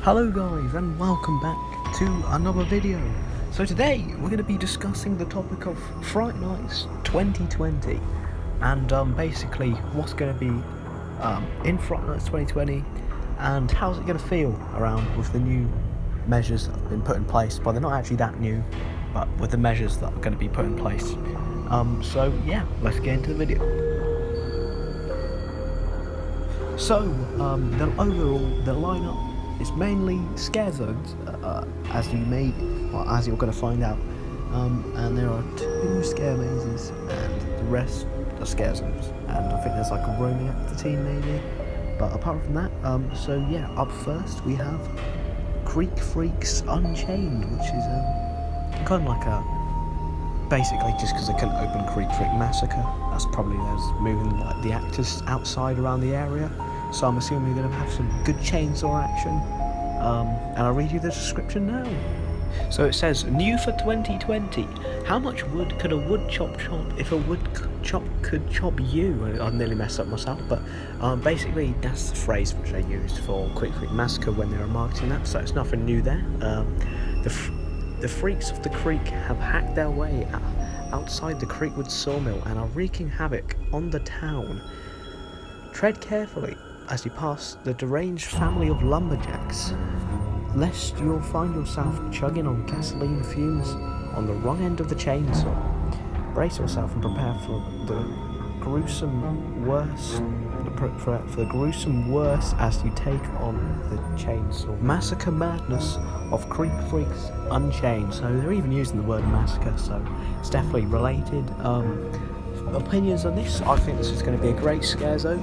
Hello guys and welcome back to another video. So today we're going to be discussing the topic of Fright Nights 2020 and basically what's going to be in Fright Nights 2020 and how's it going to feel around with the new measures that have been put in place. Well, they're not actually that new, but with the measures that are going to be put in place. So yeah, let's get into the video. So the lineup is mainly scare zones, as you're going to find out, and there are 2 scare mazes, and the rest are scare zones. And I think there's like a roaming actor team maybe. But apart from that, so yeah, up first we have Creek Freaks Unchained, which is kind of like basically just because they couldn't open Creek Freak Massacre. That's probably there's moving like the actors outside around the area. So I'm assuming you're going to have some good chainsaw action. And I'll read you the description now. So it says, new for 2020. How much wood could a wood chop if a wood chop could chop you? I nearly messed up myself, but basically that's the phrase which they used for Creek Freak Massacre when they were marketing that, so it's nothing new there. The freaks of the creek have hacked their way outside the Creekwood sawmill and are wreaking havoc on the town. Tread carefully as you pass the deranged family of lumberjacks, lest you'll find yourself chugging on gasoline fumes on the wrong end of the chainsaw. Brace yourself and prepare for the gruesome worst as you take on the chainsaw. Massacre madness of Creek Freaks Unchained. So they're even using the word massacre, so it's definitely related. Opinions on this? I think this is going to be a great scare zone,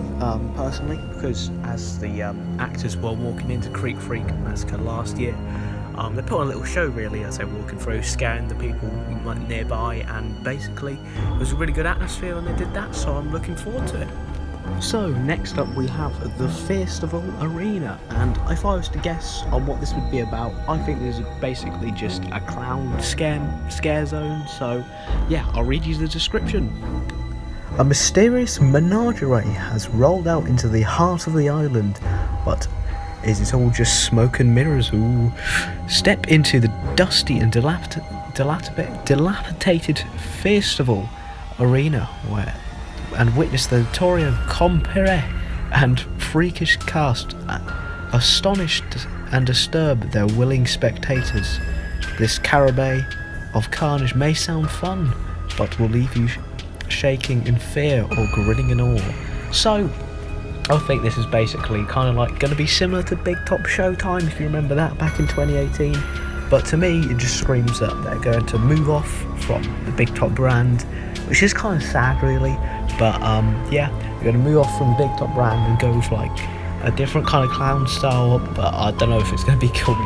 personally, because as the actors were walking into Creek Freak Massacre last year, they put on a little show really as they were walking through, scaring the people nearby, and basically it was a really good atmosphere when they did that, so I'm looking forward to it. So next up we have the Festival Arena, and if I was to guess on what this would be about, I think this is basically just a clown scare zone, so yeah, I'll read you the description. A mysterious menagerie has rolled out into the heart of the island, but is it all just smoke and mirrors? Ooh. Step into the dusty and dilapidated Festival Arena and witness the notorious compere and freakish cast astonished and disturb their willing spectators. This cabaret of carnage may sound fun, but will leave you shaking in fear or grinning in awe. So I think this is basically kind of like going to be similar to Big Top Showtime, if you remember that back in 2018. But to me, it just screams that they're going to move off from the Big Top brand, which is kind of sad, really. But yeah, they're going to move off from the Big Top brand and go with like a different kind of clown style. But I don't know if it's going to be called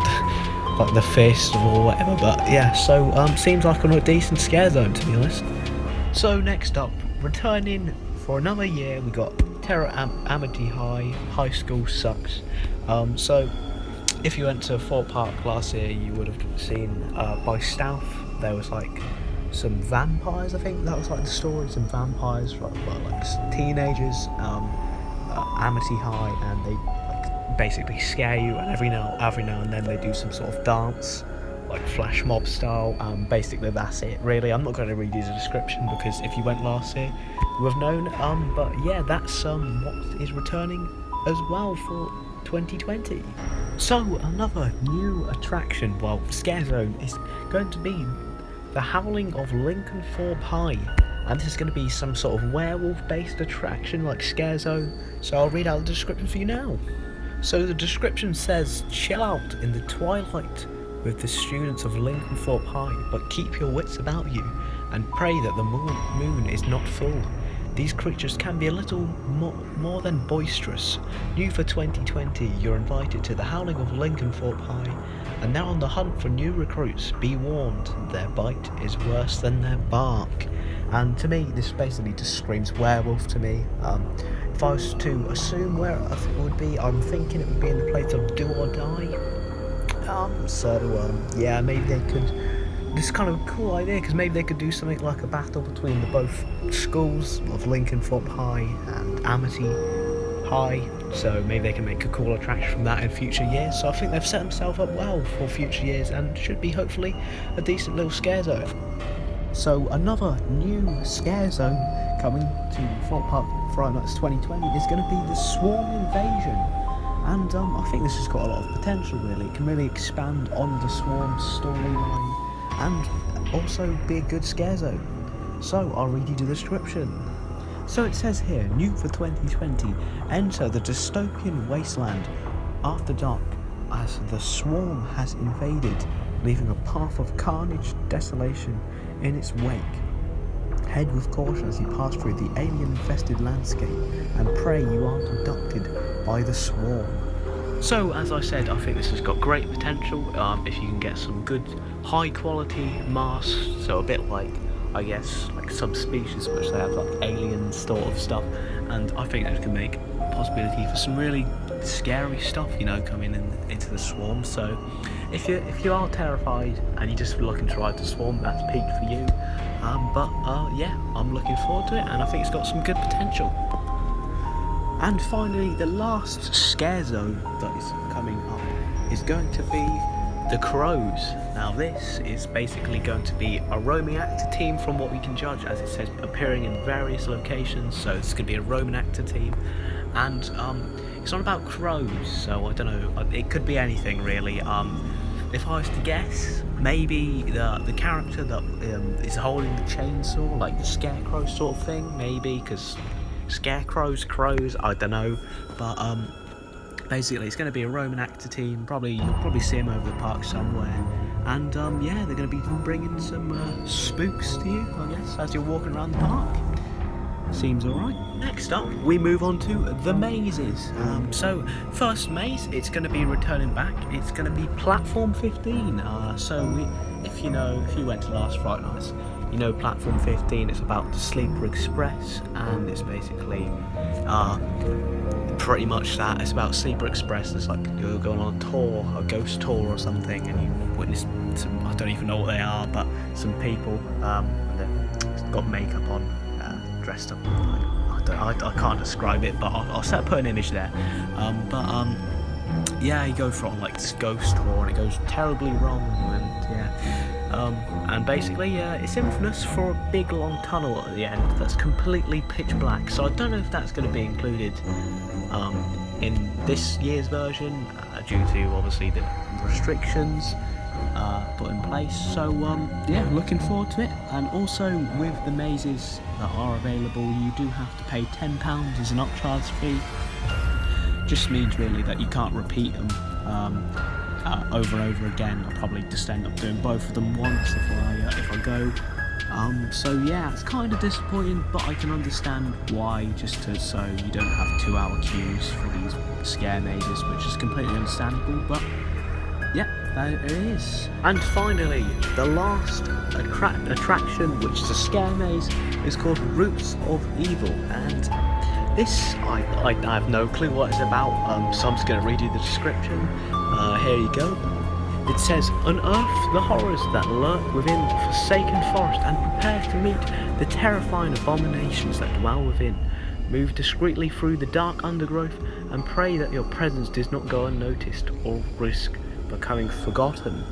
like the Festival or whatever. But yeah, so seems like a decent scare zone, to be honest. So next up, returning for another year, we got Terror Amity High School Sucks. So if you went to Fort Park last year, you would have seen by stealth there was like some vampires. I think that was like the story, some vampires, like teenagers, Amity High, and they like basically scare you, and every now and then they do some sort of dance, like flash mob style. Basically that's it really. I'm not going to read you the description because if you went last year you would have known. But yeah, that's what is returning as well for 2020. So another new attraction, well, scare zone, is going to be the Howling of Lincoln Thorpe High, and this is going to be some sort of werewolf based attraction like scare zone, so I'll read out the description for you now. So the description says, chill out in the twilight with the students of Lincoln Thorpe High, but keep your wits about you and pray that the moon is not full. These creatures can be a little more than boisterous. New for 2020, you're invited to the Howling of Lincoln Thorpe High, and they're on the hunt for new recruits. Be warned, their bite is worse than their bark. And to me, this basically just screams werewolf to me. If I was to assume where I think it would be, I'm thinking it would be in the place of Do or Die. Yeah, maybe they could. This is kind of a cool idea because maybe they could do something like a battle between the both schools of Lincoln Thorpe High and Amity high, so maybe they can make a cool attraction from that in future years. So I think they've set themselves up well for future years and should be hopefully a decent little scare zone. So another new scare zone coming to Thorpe Park Friday Nights 2020 is going to be the Swarm Invasion. And I think this has got a lot of potential really. It can really expand on the Swarm storyline and also be a good scare zone. So I'll read you the description. So it says here, new for 2020, enter the dystopian wasteland after dark as the Swarm has invaded, leaving a path of carnage, desolation in its wake. Head with caution as you pass through the alien-infested landscape and pray you aren't abducted by the Swarm. So, as I said, I think this has got great potential if you can get some good, high-quality masks, so a bit like, I guess, like subspecies, which they have like alien sort of stuff, and I think that can make possibility for some really scary stuff, you know, coming into the Swarm. So if you are terrified and you're just looking to ride the Swarm, that's peak for you. Yeah, I'm looking forward to it, and I think it's got some good potential. And finally, the last scare zone that is coming up is going to be the Crows. Now this is basically going to be a roaming actor team from what we can judge, as it says, appearing in various locations. So it's going to be a roaming actor team, and it's not about crows, so I don't know, it could be anything really. If I was to guess, maybe the character that is holding the chainsaw, like the scarecrow sort of thing, maybe, because scarecrows, crows, I don't know, but basically it's going to be a roaming actor team. You'll probably see them over the park somewhere, and yeah, they're going to be bringing some spooks to you, I guess, as you're walking around the park. Seems alright. Next up, we move on to the mazes. So, first maze, it's going to be returning back. It's going to be Platform 15. If you went to last Friday Nights, you know Platform 15 is about the Sleeper Express, and it's basically pretty much that. It's about Sleeper Express. It's like you're going on a tour, a ghost tour or something, and you witness some, I don't even know what they are, but some people they've got makeup on, dressed up. I can't describe it, but I'll put an image there. Yeah, you go from like this ghost tour, and it goes terribly wrong, and yeah. And basically, it's infamous for a big long tunnel at the end that's completely pitch black. So I don't know if that's going to be included in this year's version, due to obviously the restrictions put in place. So yeah, looking forward to it. And also with the mazes that are available, you do have to pay £10 as an upcharge fee. Just means really that you can't repeat them over and over again. I'll probably just end up doing both of them once if I go. So yeah, it's kind of disappointing, but I can understand why, so you don't have 2-hour queues for these scare mazes, which is completely understandable, but yeah, there it is. And finally, the last attraction, which is a scare maze, is called Roots of Evil, and this, I have no clue what it's about, so I'm just going to read you the description. Here you go. It says, unearth the horrors that lurk within the forsaken forest and prepare to meet the terrifying abominations that dwell within. Move discreetly through the dark undergrowth and pray that your presence does not go unnoticed or risk becoming forgotten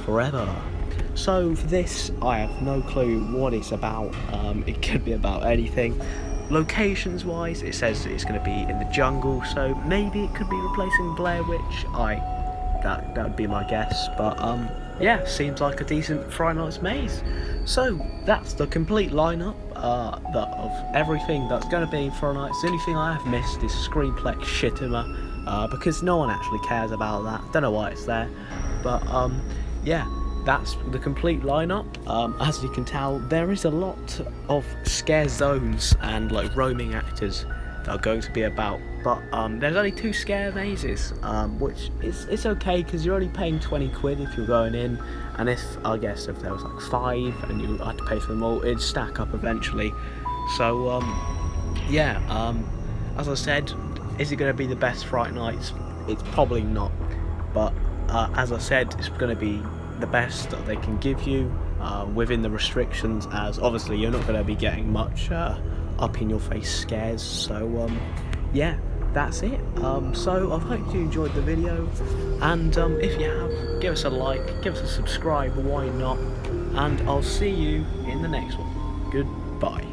forever. So for this, I have no clue what it's about. It could be about anything. Locations wise, it says it's going to be in the jungle, so maybe it could be replacing Blair Witch. That would be my guess, but yeah, seems like a decent Friday Night's maze. So that's the complete lineup of everything that's going to be in Friday Nights. The only thing I have missed is Screenplex Shittimer, because no one actually cares about that. Don't know why it's there, but yeah, that's the complete lineup. As you can tell, there is a lot of scare zones and like roaming actors that are going to be about, but there's only 2 scare mazes, which it's okay because you're only paying 20 quid if you're going in, and if there was like 5 and you had to pay for them all, it'd stack up eventually. So yeah, as I said, is it going to be the best Friday Nights? It's probably not, but as I said, it's going to be the best that they can give you within the restrictions, as obviously you're not going to be getting much up in your face scares. So yeah, that's it. So I hope you enjoyed the video, and if you have, give us a like, give us a subscribe, why not, and I'll see you in the next one. Goodbye.